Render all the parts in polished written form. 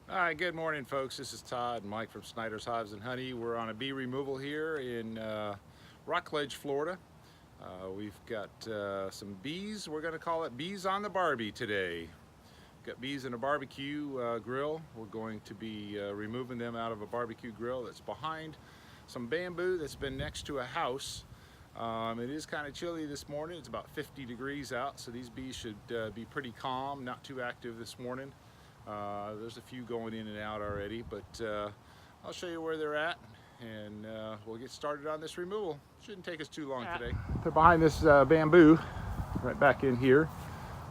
All right, good morning, folks. This is Todd and Mike from Snyder's Hives and Honey. We're on a bee removal here in Rockledge, Florida. We've got some bees. We're going to call it bees on the Barbie today. Got bees in a barbecue grill. We're going to be removing them out of a barbecue grill that's behind some bamboo that's been next to a house. It is kind of chilly this morning. It's about 50 degrees out, so these bees should be pretty calm, not too active this morning. There's a few going in and out already, but I'll show you where they're at, and we'll get started on this removal. Shouldn't take us too long today. They're behind this bamboo right back in here.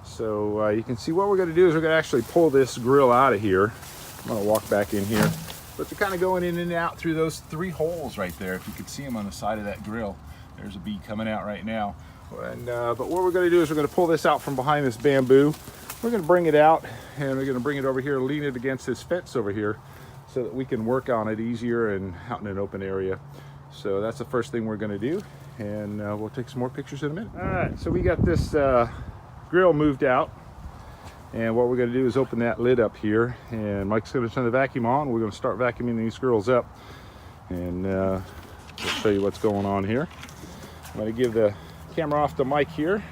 So you can see what we're going to do is we're going to actually pull this grill out of here. I'm going to walk back in here. But they're kind of going in and out through those 3 holes right there. If you could see them on the side of that grill. There's a bee coming out right now. And, but what we're going to do is we're going to pull this out from behind this bamboo. We're going to bring it out, and we're going to bring it over here, lean it against this fence over here so that we can work on it easier and out in an open area. So that's the first thing we're going to do, and we'll take some more pictures in a minute. All right, so we got this grill moved out, and what we're going to do is open that lid up here, and Mike's going to turn the vacuum on. We're going to start vacuuming these grills up, and we'll show you what's going on here. I'm going to give the camera off to Mike here.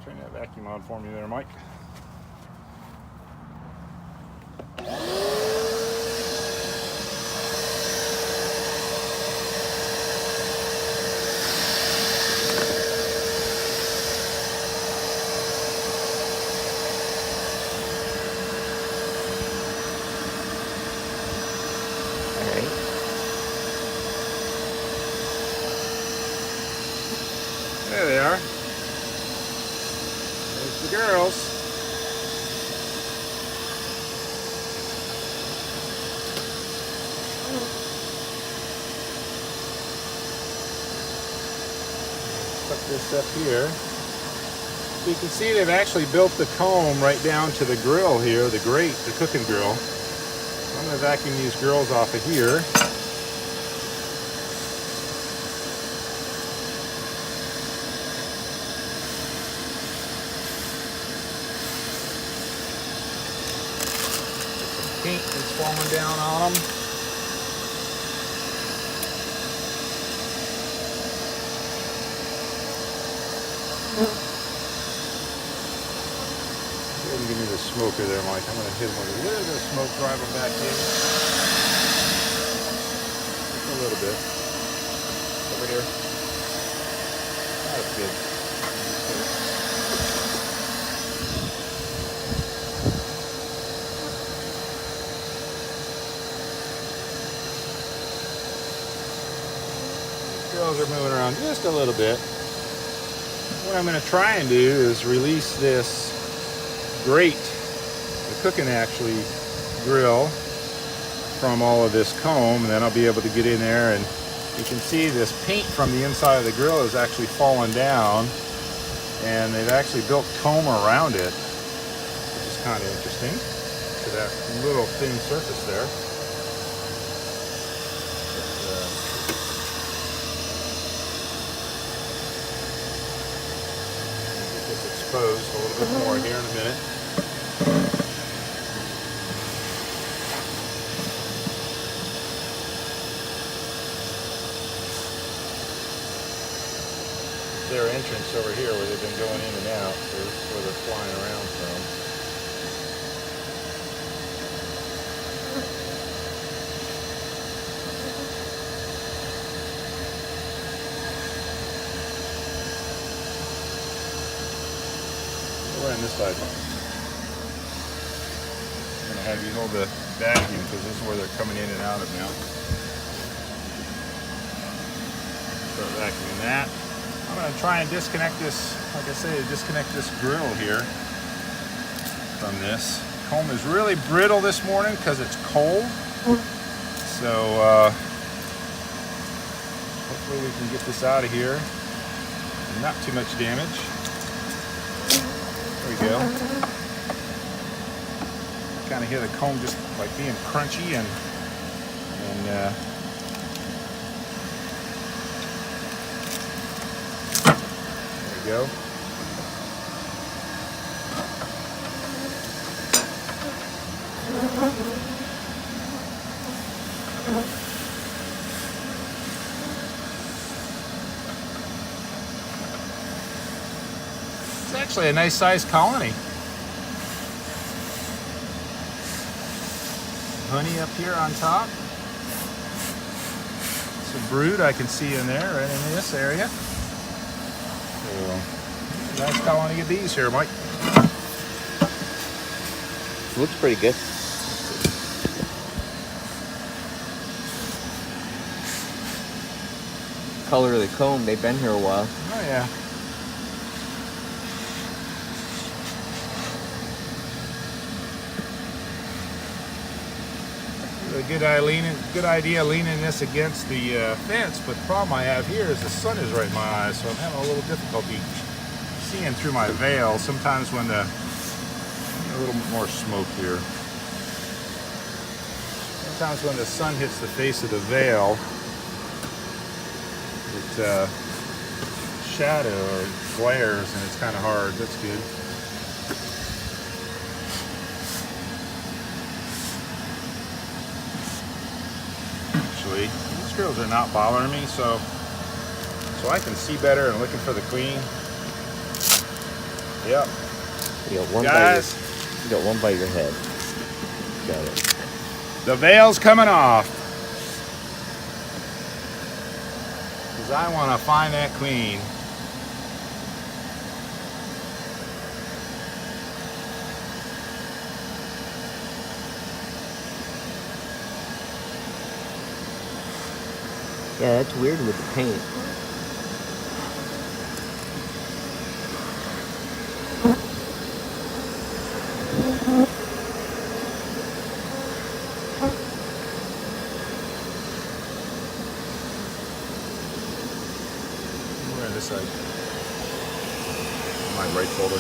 Turn that vacuum on for me there, Mike. There they are. There's the girls. Put this up here. So you can see they've actually built the comb right down to the grill here, the grate, the cooking grill. I'm going to vacuum these grills off of here. Paint is falling down on them. Go ahead and give me the smoker there, Mike. I'm going to hit them with a little bit of smoke, drive them back in. Just a little bit. Over here. That's good. Girls are moving around just a little bit. What I'm going to try and do is release this grate, the cooking actually grill, from all of this comb, and then I'll be able to get in there, and you can see this paint from the inside of the grill is actually falling down, and they've actually built comb around it, which is kind of interesting, to that little thin surface there. Exposed a little bit more here in a minute. Their entrance over here where they've been going in and out, so this is where they're flying around from. We're on this side. I'm going to have you hold the vacuum because this is where they're coming in and out of now. Start vacuuming that. I'm going to try and disconnect this, like I say, disconnect this grill here from this. Comb is really brittle this morning because it's cold. So hopefully we can get this out of here. Not too much damage. There we go. Kind of hear the comb just like being crunchy and there we go. It's actually a nice sized colony. Honey up here on top. Some brood I can see in there, right in this area. So, nice colony of bees here, Mike. Looks pretty good. Color of the comb, they've been here a while. Oh yeah. Good idea leaning this against the fence, but the problem I have here is the sun is right in my eyes, so I'm having a little difficulty seeing through my veil. Sometimes when a little more smoke here. Sometimes when the sun hits the face of the veil, it shadow or glares, and it's kind of hard. That's good. Actually, these girls are not bothering me, so I can see better and looking for the queen. Yep. You got one Guys, you got one by your head. Got it. The veil's coming off. Because I want to find that queen. Yeah, that's weird with the paint. We're on this side. My right shoulder.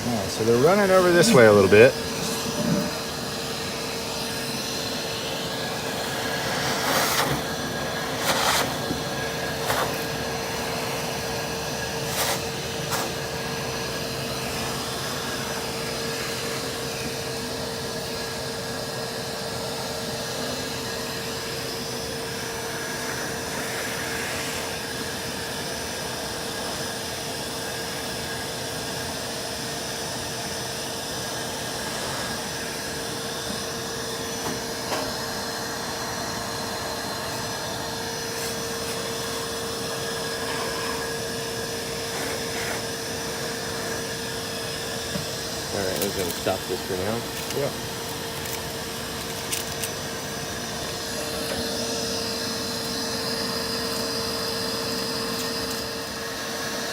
Alright, so they're running over this way a little bit. Alright, we're going to stop this for now. Yeah.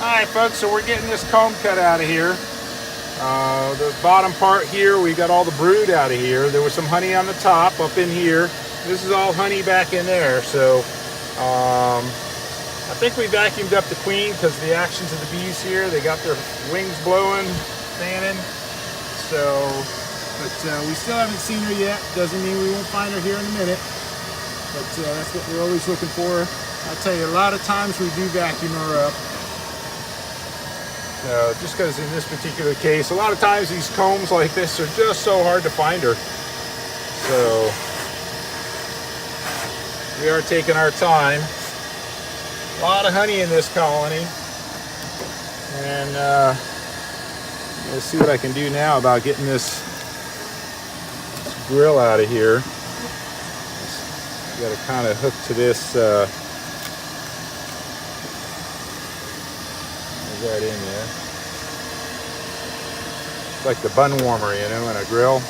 Alright folks, so we're getting this comb cut out of here. The bottom part here, we got all the brood out of here. There was some honey on the top up in here. This is all honey back in there. So I think we vacuumed up the queen because of the actions of the bees here. They got their wings blowing, fanning. So, but we still haven't seen her yet. Doesn't mean we won't find her here in a minute. But that's what we're always looking for. I'll tell you, a lot of times we do vacuum her up. So, just because in this particular case, a lot of times these combs like this are just so hard to find her. So, we are taking our time. A lot of honey in this colony. And let's see what I can do now about getting this grill out of here. You got to kind of hook to this right in there. It's like the bun warmer, you know, in a grill.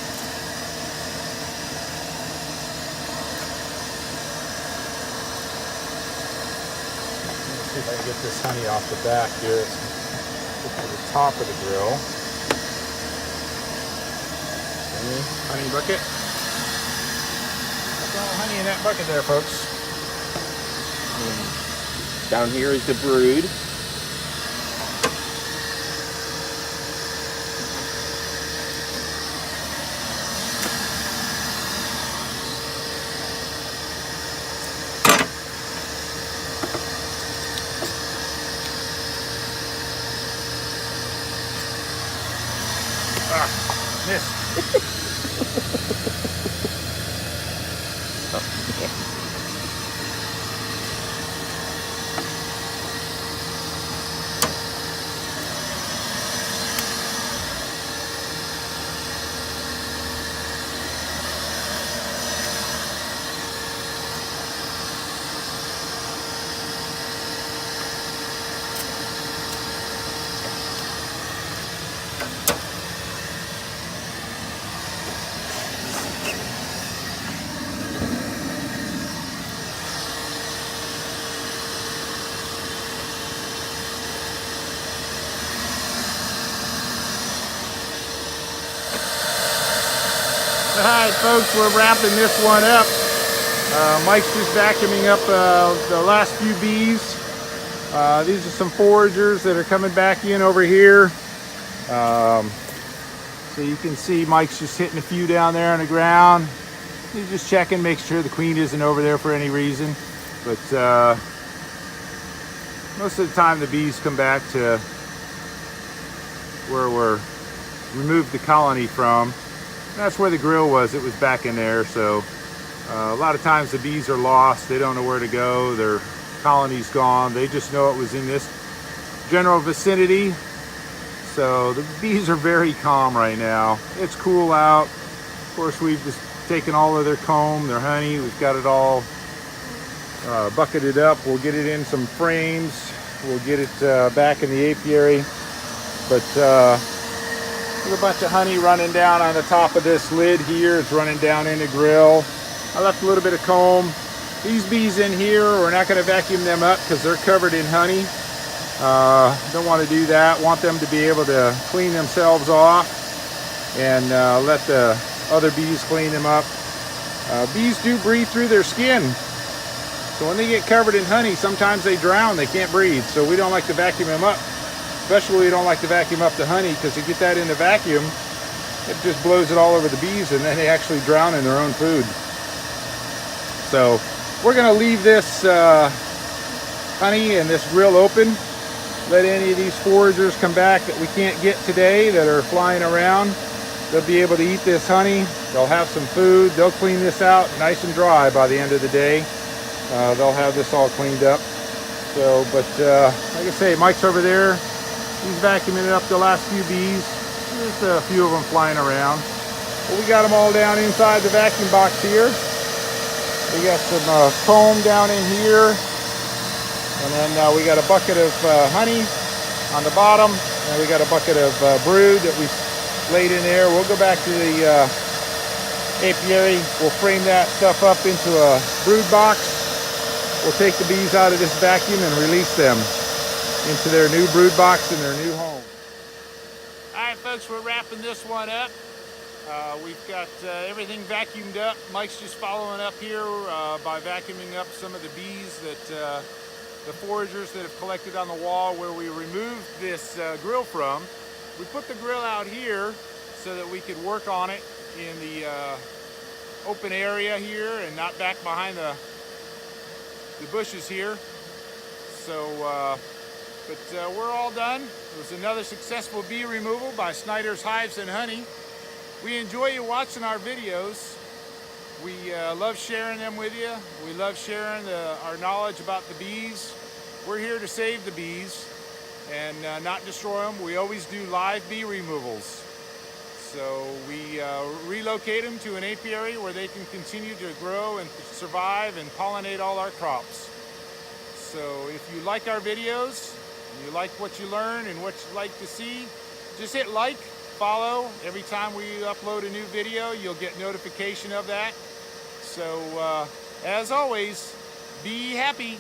Let's see if I can get this honey off the back here. Get to the top of the grill. Honey bucket. That's all honey in that bucket there, folks. Down here is the brood. Missed. Alright folks, we're wrapping this one up. Mike's just vacuuming up the last few bees. These are some foragers that are coming back in over here. So you can see Mike's just hitting a few down there on the ground. He's just checking, making sure the queen isn't over there for any reason. But most of the time the bees come back to where we're removed the colony from. That's where the grill was. It was back in there. So a lot of times the bees are lost. They don't know where to go. Their colony's gone. They just know it was in this general vicinity. So the bees are very calm right now. It's cool out. Of course, we've just taken all of their comb, their honey. We've got it all bucketed up. We'll get it in some frames. We'll get it back in the apiary. But there's a bunch of honey running down on the top of this lid here. It's running down in the grill. I left a little bit of comb. These bees in here, we're not going to vacuum them up because they're covered in honey. Don't want to do that. Want them to be able to clean themselves off and let the other bees clean them up. Bees do breathe through their skin. So when they get covered in honey, sometimes they drown. They can't breathe. So we don't like to vacuum them up. Especially we don't like to vacuum up the honey because you get that in the vacuum, it just blows it all over the bees and then they actually drown in their own food. So we're going to leave this honey and this grill open. Let any of these foragers come back that we can't get today that are flying around. They'll be able to eat this honey. They'll have some food. They'll clean this out nice and dry by the end of the day. They'll have this all cleaned up. So, but like I say, Mike's over there. He's vacuuming up the last few bees. Just a few of them flying around. But we got them all down inside the vacuum box here. We got some comb down in here. And then we got a bucket of honey on the bottom. And we got a bucket of brood that we laid in there. We'll go back to the apiary. We'll frame that stuff up into a brood box. We'll take the bees out of this vacuum and release them into their new brood box and their new home. Alright folks, we're wrapping this one up. We've got everything vacuumed up. Mike's just following up here by vacuuming up some of the bees that the foragers that have collected on the wall where we removed this grill from. We put the grill out here so that we could work on it in the open area here and not back behind the bushes here. So but we're all done. It was another successful bee removal by Snyder's Hives and Honey. We enjoy you watching our videos. We love sharing them with you. We love sharing our knowledge about the bees. We're here to save the bees and not destroy them. We always do live bee removals. So we relocate them to an apiary where they can continue to grow and survive and pollinate all our crops. So if you like our videos, you like what you learn and what you like to see, just hit like, follow. Every time we upload a new video, you'll get notification of that. So as always, be happy.